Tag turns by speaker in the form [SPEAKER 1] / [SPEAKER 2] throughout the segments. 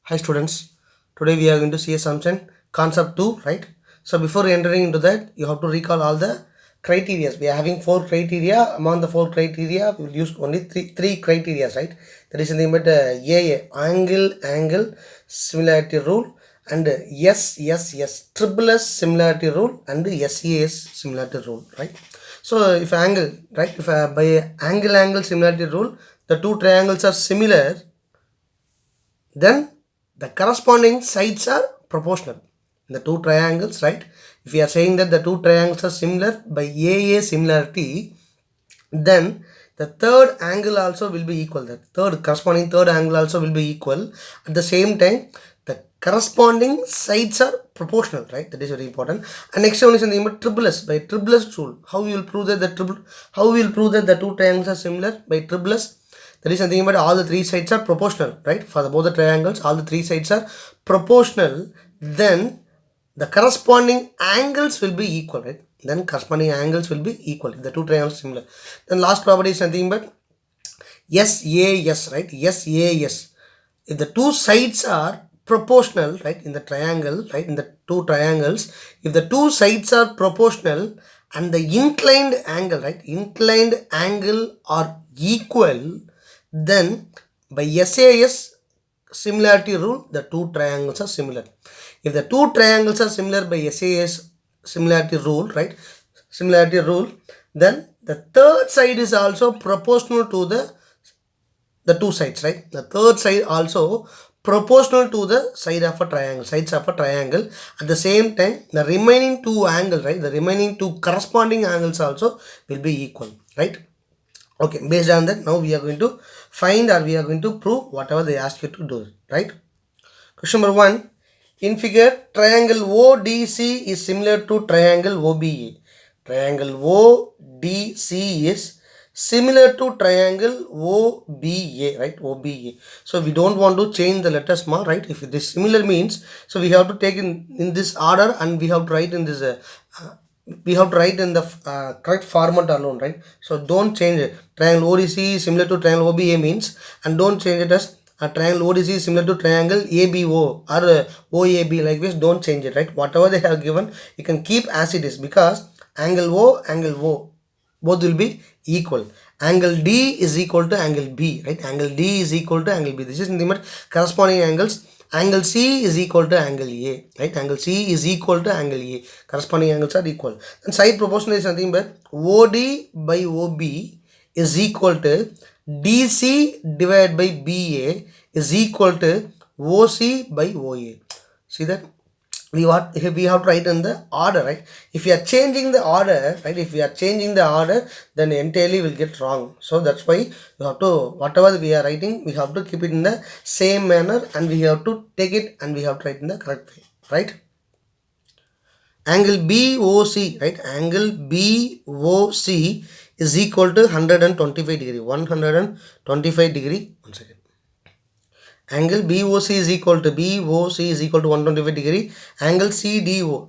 [SPEAKER 1] Hi students, today we are going to see a assumption concept 2, right? So before entering into that, you have to recall all the criteria. We are having 4 criteria. Among the 4 criteria, we will use only three criteria, right? That is nothing but angle similarity rule, and triple S similarity rule, and SAS similarity rule, right? So if angle, right, if by angle similarity rule, the two triangles are similar, then the corresponding sides are proportional. The two triangles, right? If we are saying that the two triangles are similar by AA similarity, then the third angle also will be equal. The corresponding third angle also will be equal. At the same time, the corresponding sides are proportional, right? That is very important. And next one is in the triple S, by triple S rule. How we will prove that the two triangles are similar by triple S? There is nothing but all the three sides are proportional, right? For both the triangles, all the three sides are proportional. Then the corresponding angles will be equal, right? Then corresponding angles will be equal if the two triangles are similar. Then last property is nothing but SAS, right? SAS. If the two sides are proportional, right, in the triangle, right, in the two triangles, if the two sides are proportional and the inclined angle, right, inclined angle are equal, then by SAS similarity rule, the two triangles are similar. If the two triangles are similar by SAS similarity rule, right, similarity rule, then the third side is also proportional to the two sides, right? The third side also proportional to the side of a triangle, sides of a triangle. At the same time, the remaining two angles, right, the remaining two corresponding angles also will be equal, right? Okay, based on that, now we are going to find, or we are going to prove whatever they ask you to do, right? Question number 1. In figure, triangle ODC is similar to triangle OBA. Triangle ODC is similar to triangle OBA, right? OBA. So we don't want to change the letters more, right? If this similar means, so we have to take in this order, and we have to write in this we have to write in the correct format alone, right? So don't change it. Triangle ODC is similar to triangle OBA means, and don't change it as a triangle ODC is similar to triangle ABO or OAB, like this. Don't change it, right? Whatever they have given, you can keep as it is, because angle O both will be equal. Angle D is equal to angle B, right? Angle D is equal to angle B. This is nothing but corresponding angles. Angle C is equal to angle A, right? Angle C is equal to angle A. Corresponding angles are equal. And side proportional is nothing but OD by OB is equal to DC divided by BA is equal to OC by OA. See that? We have to write in the order, right? If we are changing the order, right, if we are changing the order, then entirely will get wrong. So that's why we have to, whatever we are writing, we have to keep it in the same manner, and we have to take it and we have to write in the correct way, right? Angle BOC, right? Angle BOC is equal to 125 degree. 125 degree. One second. Angle BOC is equal to 125 degree. Angle CDO,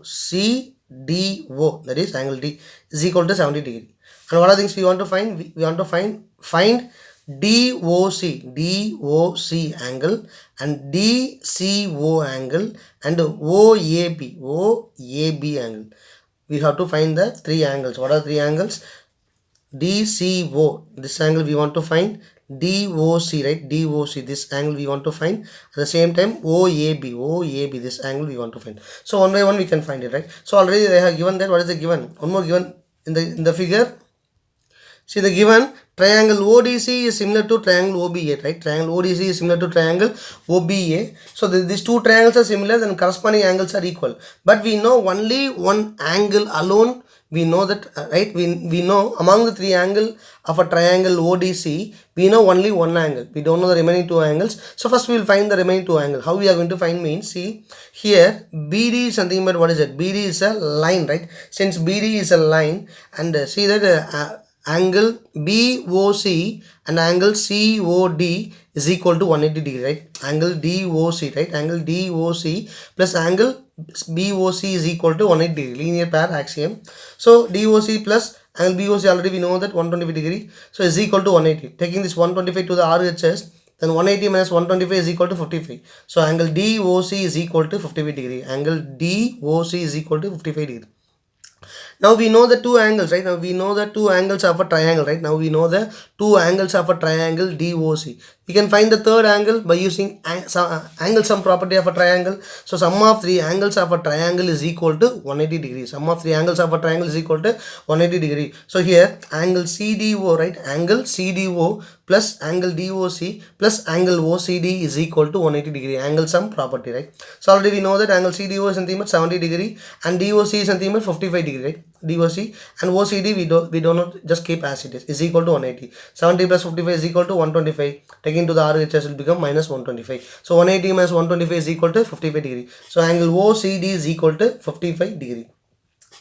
[SPEAKER 1] that is angle D, is equal to 70 degree. And what are things we want to find? We want to find DOC angle, and DCO angle, and OAB angle. We have to find the three angles. What are three angles? DCO, this angle we want to find. DOC, right? DOC, this angle we want to find. At the same time, OAB, this angle we want to find. So one by one we can find it, right? So already they have given that. What is the given? One more given in the figure. See the given triangle ODC is similar to triangle OBA, right? Triangle ODC is similar to triangle OBA. So these two triangles are similar, then corresponding angles are equal. But we know only one angle alone. We know that, right? We know among the three angles of a triangle ODC, we know only one angle. We don't know the remaining two angles. So first we will find the remaining two angles. How we are going to find means, see here BD is something, but what is it? BD is a line, right? Since BD is a line, and see that angle BOC and angle COD is equal to 180 degree, right? Angle DOC, right? Angle DOC plus angle BOC is equal to 180 degree, linear pair axiom. So DOC plus angle BOC, already we know that 120 degree, so is equal to 180. Taking this 125 to the RHS, then 180 minus 125 is equal to 55. So angle DOC is equal to 55 degree. Angle DOC is equal to 55 degree. Now we know the two angles, right? Now we know the two angles of a triangle, right? Now we know the two angles of a triangle DOC. We can find the third angle by using angle sum property of a triangle. So sum of three angles of a triangle is equal to 180 degrees. Sum of three angles of a triangle is equal to 180 degree. So here angle CDO, right? Angle CDO plus angle DOC plus angle OCD is equal to 180 degree. Angle sum property, right? So already we know that angle CDO is nothing but 70 degree and DOC is nothing but 55 degree, right? DOC and OCD we do not just keep as it is equal to 180. 70 plus 55 is equal to 125. Taking to the RHS will become minus 125. So 180 minus 125 is equal to 55 degree. So angle OCD is equal to 55 degree.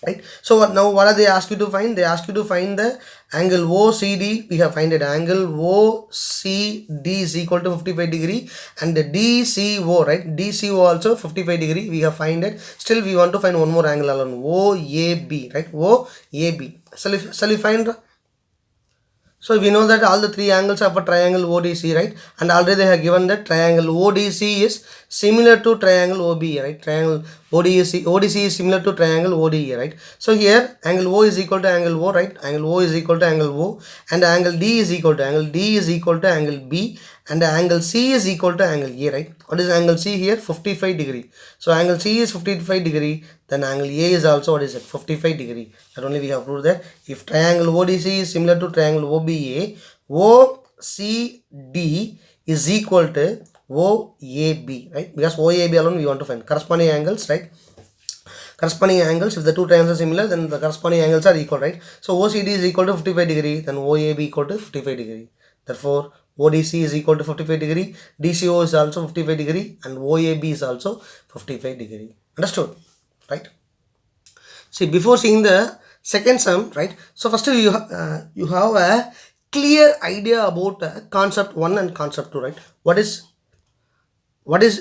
[SPEAKER 1] Right. So now what are they asked you to find? They ask you to find the angle OCD. We have find it. Angle OCD is equal to 55 degree and the DCO, right? DCO also 55 degree. We have find it. Still we want to find one more angle alone. OAB, right? OAB. Shall we find? So we know that all the three angles of a triangle ODC, right? And already they have given that triangle ODC is similar to triangle OBE, right? Triangle ODC is similar to triangle ODE, right? So here angle O is equal to angle O, right? Angle O is equal to angle O and angle D is equal to angle B and angle C is equal to angle A, right? What is angle C here? 55 degree. So angle C is 55 degree, then angle A is also what is it? 55 degree. That only we have proved that if triangle ODC is similar to triangle OBA, OCD is equal to OAB, right? Because OAB alone we want to find corresponding angles, right? Corresponding angles, if the two triangles are similar, then the corresponding angles are equal, right? So OCD is equal to 55 degree, then OAB equal to 55 degree. Therefore, ODC is equal to 55 degree, DCO is also 55 degree, and OAB is also 55 degree. Understood? Right? See, before seeing the second sum, right? So first you have a clear idea about concept 1 and concept 2, right? What is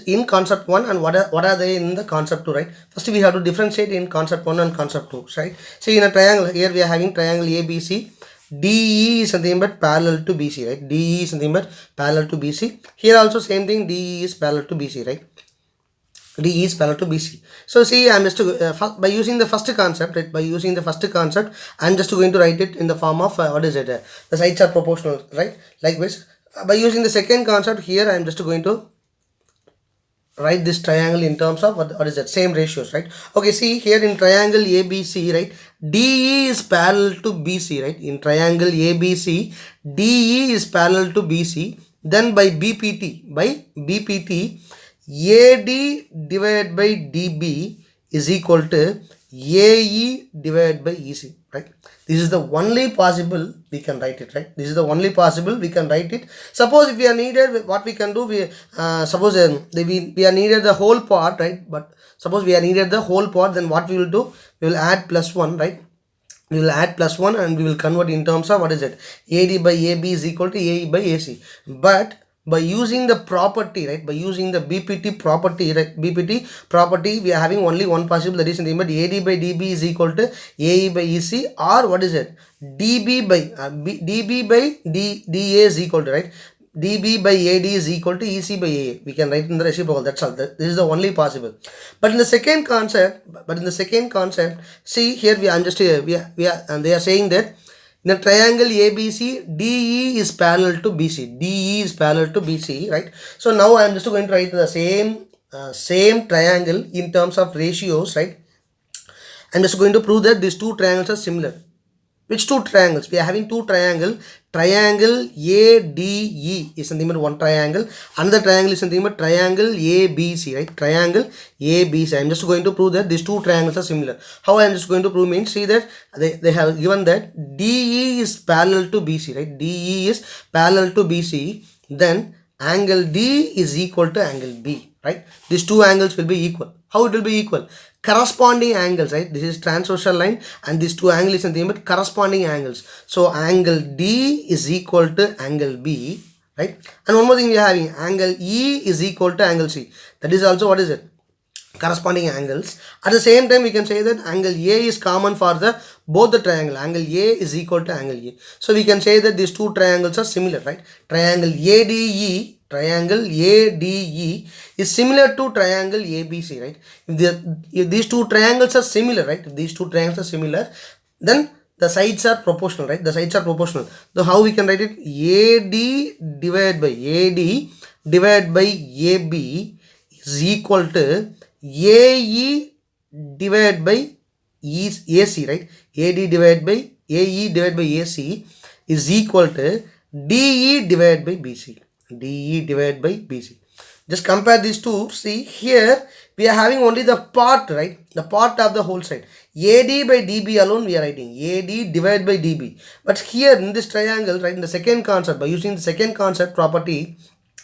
[SPEAKER 1] in concept 1 and what are they in the concept 2, right? First we have to differentiate in concept 1 and concept 2, right? See, in a triangle, here we are having triangle ABC. DE is something but parallel to BC, right? DE is something but parallel to BC. Here also same thing, DE is parallel to BC, right? DE is parallel to BC. So see, I'm just by using the first concept, right? By using the first concept, I'm just going to write it in the form of what is it? The sides are proportional, right? Likewise, by using the second concept here, I'm just going to write this triangle in terms of what is that? Same ratios, right? Okay, see here in triangle ABC, right? DE is parallel to BC, right? In triangle ABC, DE is parallel to BC. Then by BPT, AD divided by DB is equal to AE divided by EC, right? This is the only possible we can write it, right? This is the only possible we can write it. Suppose if we are needed, what we can do, we suppose we are needed the whole part, right? But suppose we are needed the whole part, then what we will do? We will add plus 1, right? We will add plus 1 and we will convert in terms of what is it? AD by AB is equal to AE by AC. But by using the property, right? By using the BPT property, right? BPT property, we are having only one possible, that is nothing but AD by DB is equal to AE by EC, or what is it? DB by DA is equal to, right? DB by AD is equal to EC by AA. We can write in the reciprocal. That's all. This is the only possible. But in the second concept, see here I'm just here. And they are saying that in the triangle ABC, DE is parallel to BC. DE is parallel to BC, right? So now I am just going to write the same triangle in terms of ratios, right? I am just going to prove that these two triangles are similar. Which two triangles? We are having two triangle. Triangle ADE is nothing but one triangle. Another triangle is nothing but triangle ABC, right? Triangle ABC. I am just going to prove that these two triangles are similar. How I am just going to prove means, see that they have given that DE is parallel to BC, right? DE is parallel to BC. Then angle D is equal to angle B, right? These two angles will be equal. How it will be equal? Corresponding angles, right? This is transversal line and these two angles is nothing but corresponding angles. So angle D is equal to angle B, right? And one more thing we are having, angle E is equal to angle C. That is also what is it? Corresponding angles. At the same time, we can say that angle A is common for both the triangle. Angle A is equal to angle A. So we can say that these two triangles are similar, right? Triangle ADE triangle ADE is similar to triangle ABC, right? If these two triangles are similar, right? If these two triangles are similar, then the sides are proportional, right? The sides are proportional. So how we can write it? AD divided by AB is equal to AE divided by AC, right? AD divided by AE divided by AC is equal to DE divided by BC. DE divided by BC. Just compare these two. See here we are having only the part, right? The part of the whole side. AD by DB alone we are writing. AD divided by DB. But here in this triangle, right, in the second concept, by using the second concept property,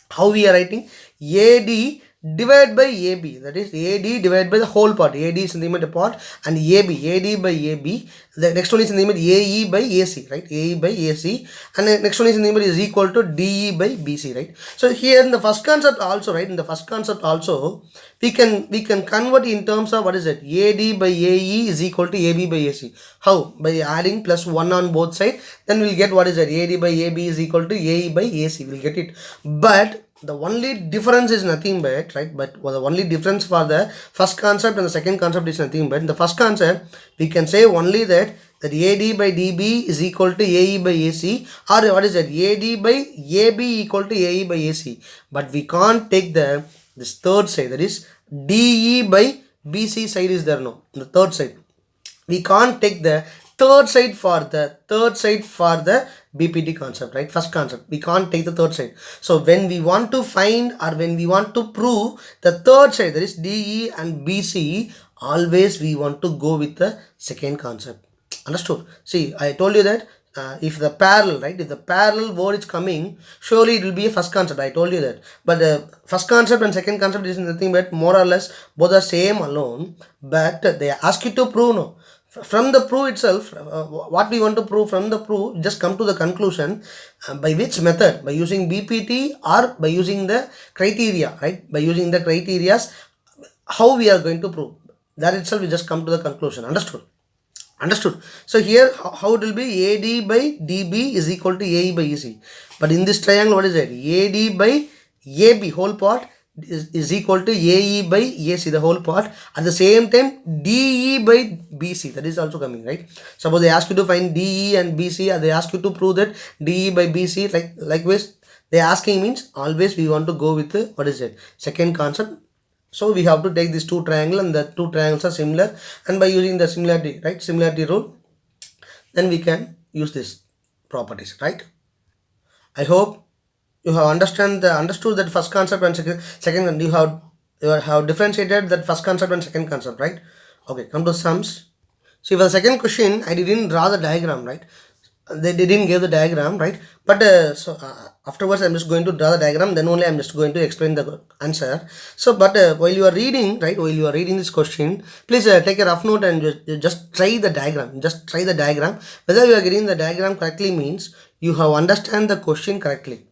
[SPEAKER 1] how we are writing? AD divided by AB, that is AD divided by the whole part. AD is nothing but a part, and AD by AB. The next one is nothing but AE by AC, right? AE by AC, and the next one is nothing but is equal to DE by BC, right? So here in the first concept also, right? In the first concept also, we can convert in terms of what is it? AD by AE is equal to AB by AC. How? By adding plus 1 on both sides, then we'll get what is it? AD by AB is equal to AE by AC. We'll get it. But the only difference is nothing but, right? But the only difference for the first concept and the second concept is nothing but, in the first concept we can say only that AD by DB is equal to AE by AC, or what is that? AD by AB equal to AE by AC. But we can't take this third side, that is DE by BC side is there now. The third side we can't take the third side for the BPT concept, right? First concept we can't take the third side. So when we want to find or when we want to prove the third side, that is DE and BC, always we want to go with the second concept. Understood? See, I told you that if the parallel, right, if the parallel word is coming, surely it will be a first concept. I told you that. But the first concept and second concept is nothing but more or less both are same alone, but they ask you to prove. No, from the proof itself, what we want to prove from the proof, just come to the conclusion. By which method? By using BPT or by using the criteria, right? By using the criterias, how we are going to prove that itself, we just come to the conclusion. Understood? So here how it will be? AD by DB is equal to AE by EC. But in this triangle, what is it? AD by AB whole part is equal to AE by AC, the whole part. At the same time, DE by BC, that is also coming, right? Suppose they ask you to find DE and BC, or they ask you to prove that DE by BC, likewise they asking means always we want to go with the, what is it? Second concept. So we have to take these two triangles, and the two triangles are similar, and by using the similarity, right, similarity rule, then we can use these properties, right? I hope you have understood that first concept and second you have differentiated that first concept and second concept, right? Okay, come to sums. See, for the second question, I didn't draw the diagram, right? They didn't give the diagram, right? But afterwards I'm just going to draw the diagram, then only I'm just going to explain the answer. So but while you are reading, right, while you are reading this question, please take a rough note and just try the diagram. Just try the diagram. Whether you are getting the diagram correctly means you have understand the question correctly,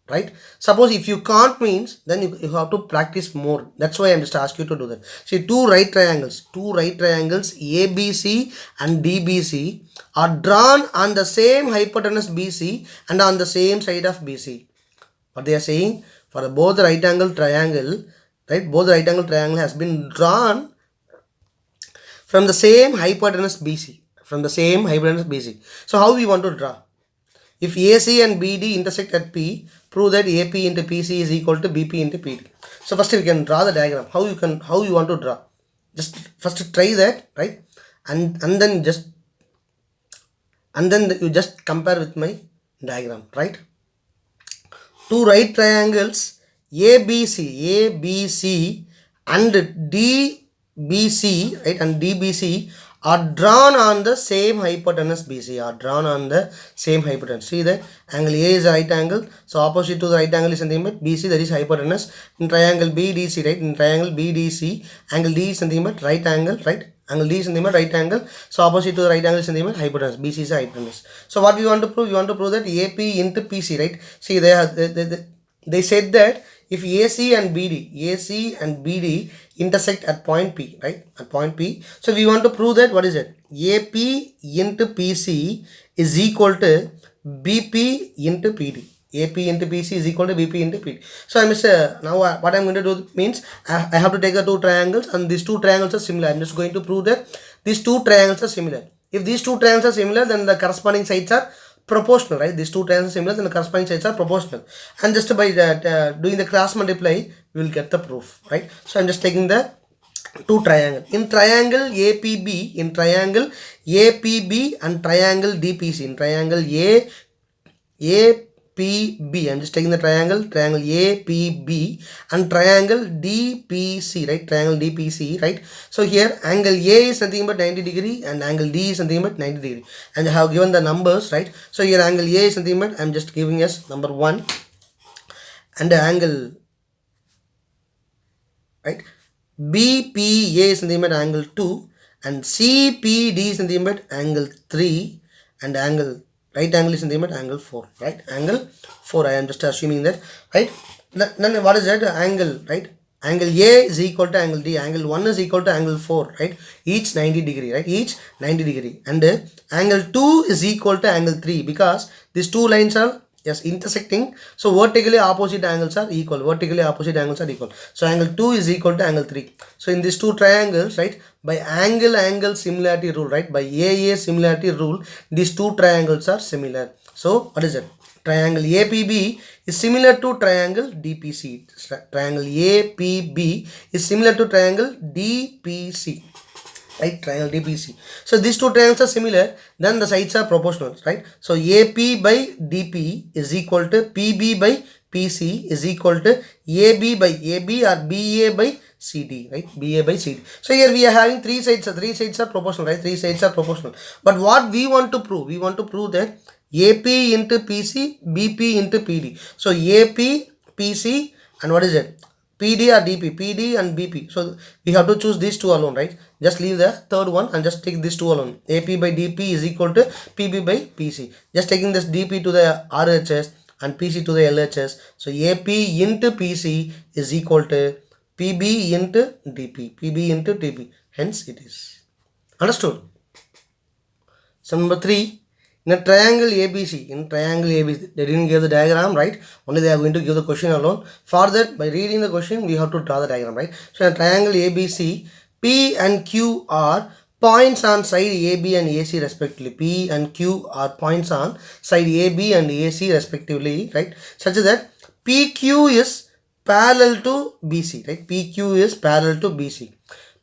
[SPEAKER 1] right? Suppose if you can't means, then you have to practice more. That's why I'm just ask you to do that. See, two right triangles ABC and DBC are drawn on the same hypotenuse BC and on the same side of BC. What they are saying, for both the right angle triangle, right, both the right angle triangle has been drawn from the same hypotenuse BC, So how we want to draw? If AC and BD intersect at P, prove that AP into PC is equal to BP into PD. So first we can draw the diagram. How you want to draw? Just first try that, right? And then you just compare with my diagram, right? Two right triangles ABC and DBC, right, and DBC are drawn on the same hypotenuse BC, See that angle A is a right angle, so opposite to the right angle is nothing but BC, that is hypotenuse. In triangle BDC, right, in triangle BDC, angle D is nothing but right angle, right? Angle D is nothing but right angle, so opposite to the right angle is nothing but hypotenuse. BC is a hypotenuse. So what we want to prove? We want to prove that AP into PC, right? See, they said that if AC and BD intersect at point P, right? At point P. So we want to prove that, what is it? AP into PC is equal to BP into PD. AP into PC is equal to BP into PD. So I must now what I'm going to do means I have to take the two triangles, and these two triangles are similar. I'm just going to prove that these two triangles are similar. If these two triangles are similar, then the corresponding sides are proportional, right? These two triangles are similar, then the corresponding sides are proportional. And just by that doing the cross multiply, we will get the proof, right? So I'm just taking the two triangle. In triangle APB, and triangle DPC, in triangle APB, I'm just taking the triangle APB and triangle DPC, right? Triangle DPC, right? So here angle A is nothing but 90 degree and angle D is nothing but 90 degree, and I have given the numbers, right? So here angle A is nothing but, I'm just giving as number 1, and the angle, right, BPA is nothing but angle 2, and CPD is nothing but angle 3, and angle right angle is nothing but angle 4, right? Angle 4, I am just assuming that, right? Then what is that angle, right? Angle A is equal to angle D, angle 1 is equal to angle 4, right? Each 90 degree, right? Each 90 degree, and angle 2 is equal to angle 3 because these two lines are intersecting, so vertically opposite angles are equal, so angle 2 is equal to angle 3. So in these two triangles, right, by angle similarity rule, right, by AA similarity rule, these two triangles are similar. So what is it? Triangle APB is similar to triangle DPC. Triangle APB is similar to triangle DPC, right? Triangle DPC. So these two triangles are similar, then the sides are proportional, right? So AP by DP is equal to PB by PC is equal to AB by AB or BA by CD, right? BA by CD. So here we are having three sides are proportional, right? Three sides are proportional. But what we want to prove? We want to prove that AP into PC, BP into PD. So AP, PC, and what is it? PD or DP, PD and BP. So we have to choose these two alone, right? Just leave the third one and just take these two alone. AP by DP is equal to PB by PC. Just taking this DP to the RHS and PC to the LHS. So AP into PC is equal to PB into DP, PB into DP. Hence it is. Understood? So number 3. In a triangle ABC, they didn't give the diagram, right? Only they are going to give the question alone. For that, by reading the question, we have to draw the diagram, right? So in a triangle ABC, P and Q are points on side AB and AC respectively. P and Q are points on side AB and AC respectively, right? Such that PQ is parallel to BC, right? PQ is parallel to BC.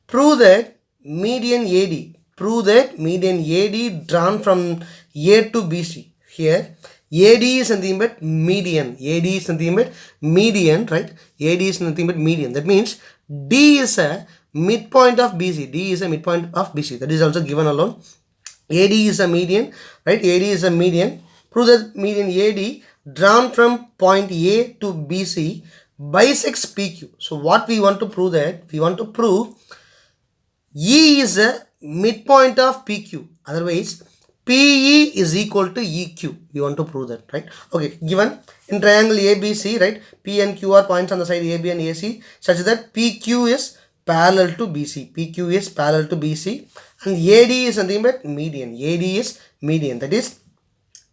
[SPEAKER 1] Prove that median AD. Prove that median AD drawn from A to BC. Here AD is nothing but median. AD is nothing but median, right? AD is nothing but median. That means D is a midpoint of BC. D is a midpoint of BC. That is also given alone. AD is a median, right? AD is a median. Prove that median AD drawn from point A to BC bisects PQ. So what we want to prove that? We want to prove E is a midpoint of PQ. Otherwise, PE is equal to EQ. We want to prove that, right? Okay, given in triangle ABC, right? P and Q are points on the side AB and AC such that PQ is parallel to BC. PQ is parallel to BC and AD is nothing but median. AD is median. That is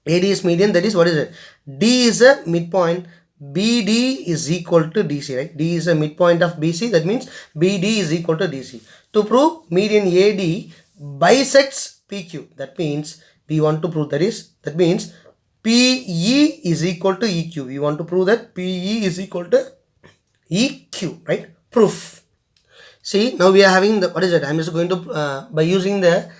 [SPEAKER 1] AD is median. That is what is it? D is a midpoint. BD is equal to DC, right? D is a midpoint of BC. That means BD is equal to DC. To prove median AD bisects PQ, that means we want to prove that means PE is equal to EQ. We want to prove that PE is equal to EQ, right? Proof. See, now we are having the, what is it? I'm just going to, by using the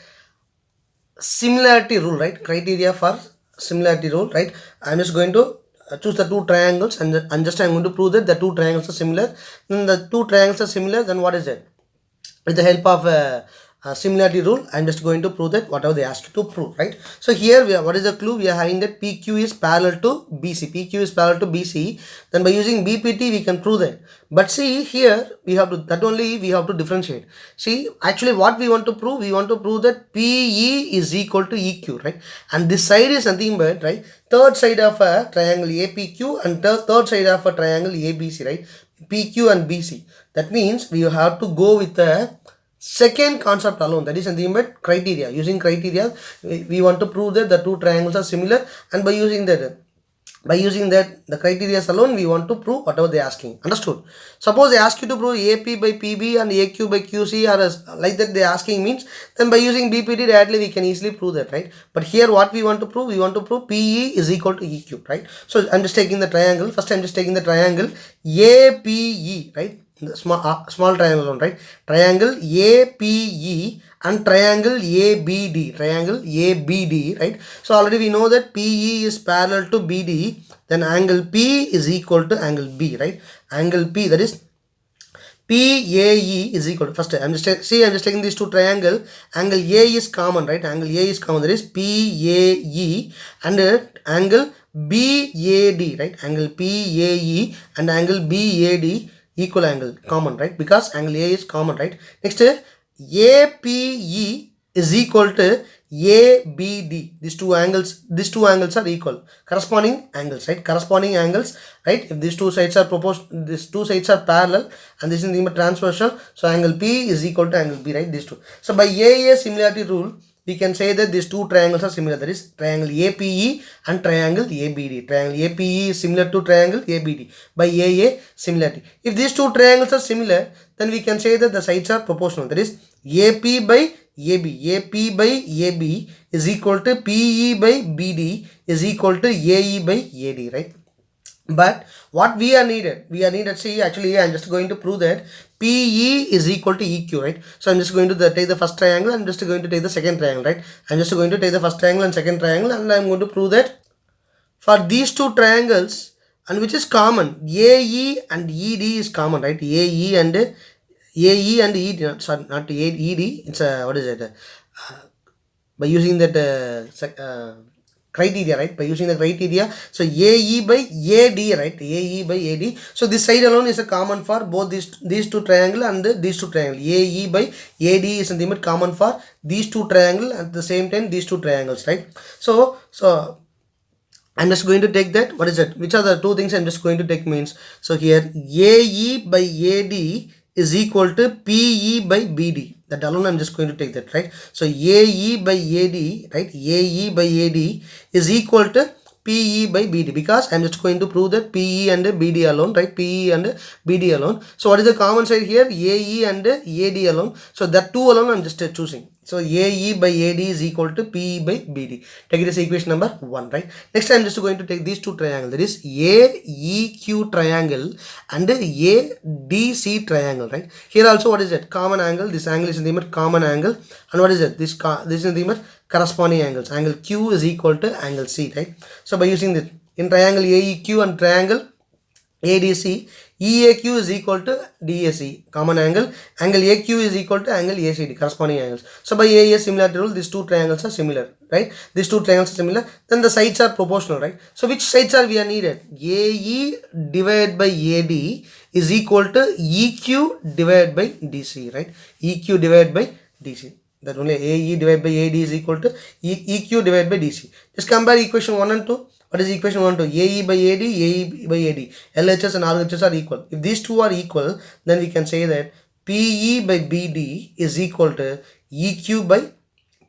[SPEAKER 1] similarity rule, right? Criteria for similarity rule, right? I'm just going to choose the two triangles and just I'm going to prove that the two triangles are similar. Then the two triangles are similar, then what is it? With the help of similarity rule, I'm just going to prove that whatever they asked to prove, right? So here we are, what is the clue? We are having that PQ is parallel to BC. PQ is parallel to BC. Then by using BPT we can prove that. But see here we have to, that only we have to differentiate. See, actually what we want to prove? We want to prove that PE is equal to EQ, right? And this side is nothing but, right, third side of a triangle APQ and third side of a triangle ABC, right? PQ and BC. That means we have to go with the second concept alone, that is nothing but criteria. Using criteria, we want to prove that the two triangles are similar, and by using that By using that the criteria alone, we want to prove whatever they are asking. Understood? Suppose they ask you to prove AP by PB and AQ by QC, or like that they are asking means, then by using BPT directly we can easily prove that, right? But here what we want to prove, we want to prove PE is equal to EQ, right? So I'm just taking the triangle. First I'm just taking the triangle APE, right? The small triangle one, right? Triangle APE and triangle ABD, right? So already we know that PE is parallel to BD, then angle P is equal to angle B, right? Angle P, that is PAE is equal to, first I'm just taking these two triangle, angle A is common, right? Angle A is common, that is PAE, and angle BAD, right? Angle PAE and angle BAD equal angle, common, right? Because angle A is common, right? Next, APE is equal to ABD. These two angles are equal, corresponding angles, right? Corresponding angles, right? If these two sides are these two sides are parallel and this is the transversal, so angle P is equal to angle B, right? These two. So by AA similarity rule, we can say that these two triangles are similar, that is triangle APE and triangle ABD. Triangle APE is similar to triangle ABD by AA similarity. If these two triangles are similar, then we can say that the sides are proportional, that is AP by AB. AP by AB is equal to PE by BD is equal to AE by AD, right? But what we are needed, see, actually I'm just going to prove that PE is equal to EQ, right? So I'm just going to take the first triangle, I'm just going to take the second triangle, right? I'm just going to take the first triangle and second triangle, and I'm going to prove that for these two triangles, and which is common, AE and ED is common, right? AE and ED, sorry, not ED, it's what is it? By using that criteria, right? By using the criteria, so AE by AD, right? AE by AD. So this side alone is a common for both these two triangle and these two triangle. AE by AD is in the limit common for these two triangle, at the same time these two triangles, right? So I'm just going to take that. What is it? Which are the two things I'm just going to take means? So here AE by AD is equal to PE by BD. That alone I'm just going to take that, right? So AE by AD, right? AE by AD is equal to PE by BD, because I'm just going to prove that PE and BD alone, right? PE and BD alone. So what is the common side here? AE and AD alone. So that two alone I'm just choosing. So AE by AD is equal to PE by BD. Take it as equation number 1, right? Next I'm just going to take these two triangles. That is AEQ triangle and ADC triangle, right? Here also what is it? Common angle. This angle is in the image common angle. And what is it? This is in the image corresponding angles. Angle Q is equal to angle C, right? So by using this, in triangle AEQ and triangle ADC, EAQ is equal to DAC, common angle. Angle AQ is equal to angle ACD, corresponding angles. So by AA similarity rule, these two triangles are similar, right? These two triangles are similar. Then the sides are proportional, right? So which sides are we are needed? AE divided by AD is equal to EQ divided by DC, right? EQ divided by DC. That only AE divided by AD is equal to EQ divided by DC. Just compare equation 1 and 2. What is equation 1 and 2? AE by AD, AE by AD. LHS and RHS are equal. If these two are equal, then we can say that PE by BD is equal to EQ by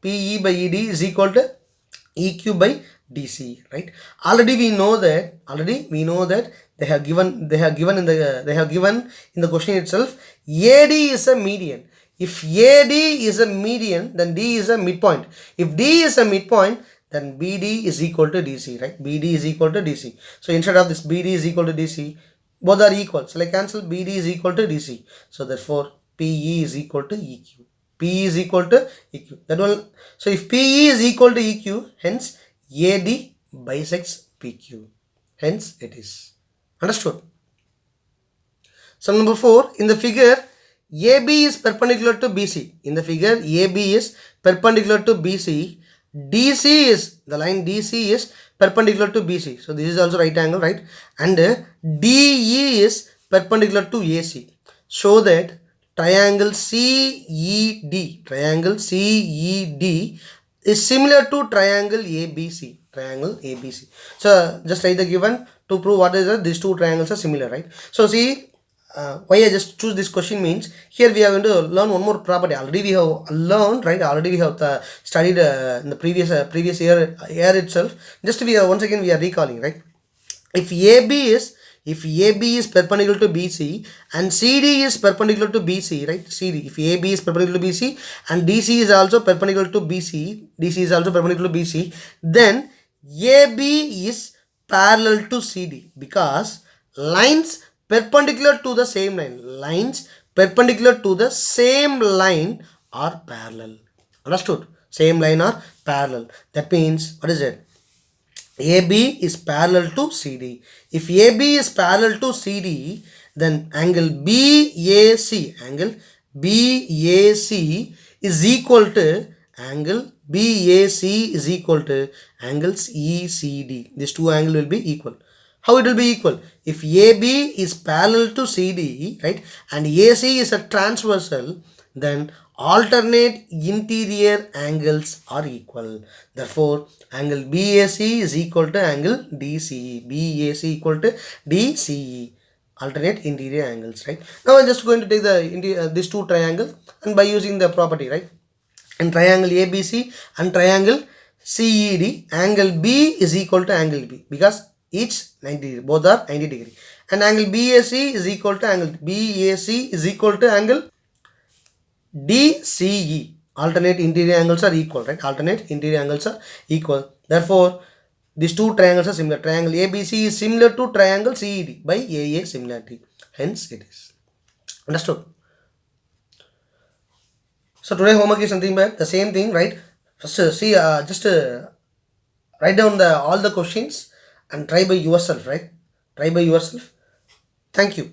[SPEAKER 1] PE by ED is equal to EQ by DC, right? Already we know that they have given in the question itself, AD is a median. If AD is a median, then D is a midpoint. If D is a midpoint, then BD is equal to DC, right? BD is equal to DC. So instead of this BD is equal to DC, both are equal. So like cancel, BD is equal to DC. So therefore PE is equal to EQ. PE is equal to EQ. That one. So if PE is equal to EQ, hence AD bisects PQ. Hence it is. Understood? Sum number 4. In the figure, AB is perpendicular to BC. In the figure, AB is perpendicular to BC. DC is, the line DC is perpendicular to BC. So this is also right angle, right? And DE is perpendicular to AC. Show that triangle CED is similar to triangle ABC. Triangle ABC. So just write the given to prove what is that these two triangles are similar, right? So see, why I just choose this question means, here we are going to learn one more property. Already we have learned, right? Already we have studied in the previous year itself. Just we are once again we are recalling, right? if AB is perpendicular to BC and CD is perpendicular to BC, right? CD, if AB is perpendicular to BC and DC is also perpendicular to BC, DC is also perpendicular to BC, then AB is parallel to CD, because lines perpendicular to the same line, lines perpendicular to the same line are parallel. Understood? Same line are parallel. That means, what is it? AB is parallel to CD. If AB is parallel to CD, then angle BAC is equal to angle angles ECD. These two angles will be equal. How it will be equal? If AB is parallel to CD, right, and AC is a transversal, then alternate interior angles are equal. Therefore, angle BAC is equal to angle DCE. BAC equal to DCE. Alternate interior angles, right? Now I'm just going to take the these two triangles, and by using the property, right, in triangle ABC and triangle CED, angle B is equal to angle B, because each 90 degree, both are 90 degree, and angle BAC is equal to angle angle DCE. Alternate interior angles are equal, right? Alternate interior angles are equal. Therefore, these two triangles are similar. Triangle ABC is similar to triangle CED by AA similarity. Hence, it is. Understood? So today homework is something like the same thing, right? First, write down all the questions and try by yourself, right? Try by yourself. Thank you.